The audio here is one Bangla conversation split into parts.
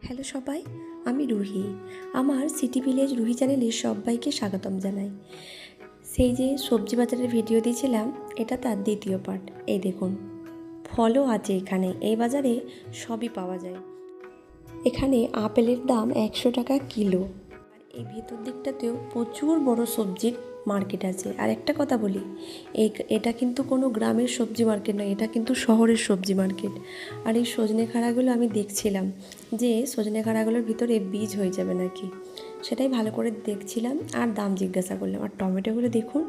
হ্যালো সবাই, আমি রুহি। আমার সিটি ভিলেজ রুহি চ্যানেলে সবাইকে স্বাগতম জানাই। সেই যে সবজি বাজারের ভিডিও দিয়েছিলাম, এটা তার দ্বিতীয় পার্ট। এই দেখুন, ফলও আছে এখানে। এই বাজারে সবই পাওয়া যায়। এখানে আপেলের দাম 100 টাকা কিলো। আর এই ভেতর দিকটাতেও প্রচুর বড় সবজির মার্কেট আছে। আর একটা কথা বলি, এটা কিন্তু কোনো গ্রামের সবজি মার্কেট নয়, এটা কিন্তু শহরের সবজি মার্কেট। আর এই সজনে খাড়াগুলো আমি দেখছিলাম যে সজনে খাড়াগুলোর ভিতরে বীজ হয়ে যাবে নাকি, সেটাই ভালো করে দেখছিলাম আর দাম জিজ্ঞাসা করলাম। আর টমেটোগুলো দেখুন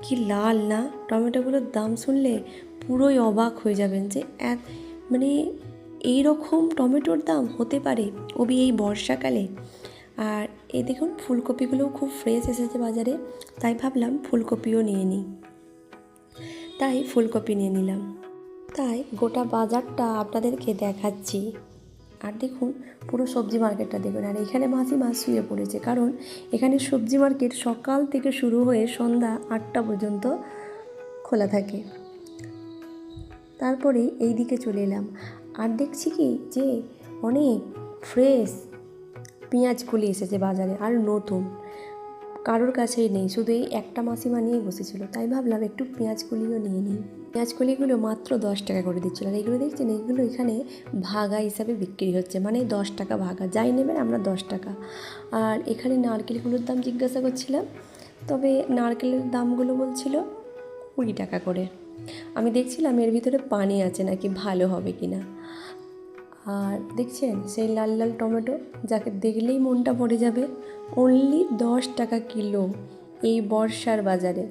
কি লাল না, টমেটোগুলোর দাম শুনলে পুরোই অবাক হয়ে যাবেন যে মানে এই রকম টমেটোর দাম হতে পারে, ওবি এই বর্ষাকালে। আর এই দেখুন ফুলকপিগুলোও খুব ফ্রেশ এসেছে বাজারে, তাই ভাবলাম ফুলকপিও নিয়ে নিই। তাই ফুলকপি নিয়ে নিলাম। তাই গোটা বাজারটা আপনাদেরকে দেখাচ্ছি। আর দেখুন পুরো সবজি মার্কেটটা দেখুন। আর এখানে মাসিমা শুয়ে পড়েছে, কারণ এখানে সবজি মার্কেট সকাল থেকে শুরু হয়ে সন্ধ্যা 8টা পর্যন্ত খোলা থাকে। তারপরে এই দিকে চলে এলাম, আর দেখছি কি যে অনেক ফ্রেশ পেঁয়াজ কলি এসেছে বাজারে, আর নতুন, কারোর কাছেই নেই, শুধু এই একটা মাসিমা নিয়ে বসেছিল। তাই ভাবলাম একটু পেঁয়াজ কলিও নিয়ে নিই। পেঁয়াজ কলিগুলো মাত্র 10 টাকা করে দিচ্ছিল। আর এগুলো দেখছেন, এগুলো এখানে ভাগা হিসাবে বিক্রি হচ্ছে, মানে 10 টাকা ভাগা, যাই নেবেন আমরা 10 টাকা। আর এখানে নারকেলগুলোর দাম জিজ্ঞাসা করছিলাম, তবে নারকেলের দামগুলো বলছিল 20 টাকা করে। আমি দেখছিলাম এর ভিতরে পানি আছে নাকি, ভালো হবে কি না। আর দেখছেন সেই লাল লাল টমেটো, যাকে দেখলেই মনটা ভরে যাবে, অনলি 10 টাকা কিলো এই বর্ষার বাজারে।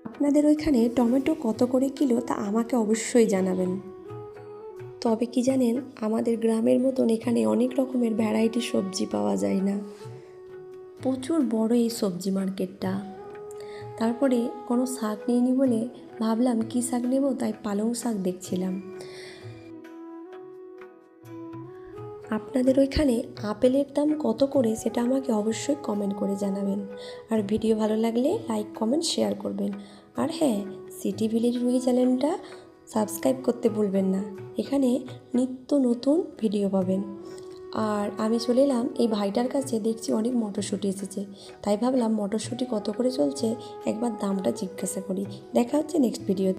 আপনাদের ওইখানে টমেটো কত করে কিলো তা আমাকে অবশ্যই জানাবেন। তবে কি জানেন, আমাদের গ্রামের মতন এখানে অনেক রকমের ভ্যারাইটি সবজি পাওয়া যায় না। প্রচুর বড় এই সবজি মার্কেটটা। তারপরে কোনো শাক নিইনি বলে ভাবলাম কী শাক নেব, তাই পালং শাক দেখছিলাম। আপনাদের ওইখানে আপেলের দাম কত করে সেটা আমাকে অবশ্যই কমেন্ট করে জানাবেন। আর ভিডিও ভালো লাগলে লাইক কমেন্ট শেয়ার করবেন। আর হ্যাঁ, সিটি ভিলেজ রুহি চ্যানেলটা সাবস্ক্রাইব করতে ভুলবেন না, এখানে নিত্য নতুন ভিডিও পাবেন। আর আমি চলে এলাম এই ভাইটার কাছে, দেখছি অনেক মটরশুঁটি এসেছে, তাই ভাবলাম মটরশুঁটি কত করে চলছে একবার দামটা জিজ্ঞাসা করি। দেখা হচ্ছে নেক্সট ভিডিও।